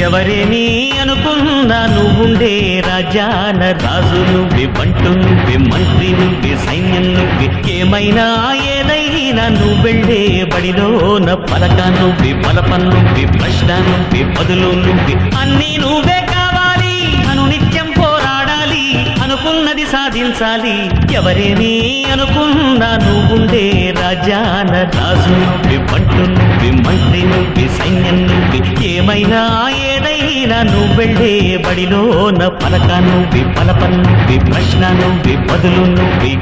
ఎవరేని అనుకున్నా నువ్వుండే రాజాన రాజు నువ్వే, బంటు నువ్వే, మంత్రి నువ్వే, సైన్యం నువ్వే, ఏమైనా ఏదైనా నువ్వెళ్ళే బడిలోన పలక నువ్వే, బలపం నువ్వే, ప్రశ్న నువ్వే, బదులు నువ్వే, అన్నీ నువ్వే కావాలి. అనునిత్యం పోరాడాలి, అనుకున్నది సాధించాలి. ఎవరేని అనుకున్నా నువ్వుండే రాజాన రాజు నువ్వే, బంటు నువ్వే, మంత్రి నువ్వే, సైన్యం నువ్వే, ఏమైనా ఏదైనా నువ్వెళ్ళే బడిలోన పలక నువ్వే, బలపం నువ్వే, ప్రశ్న నువ్వే, బదులు నువ్వే.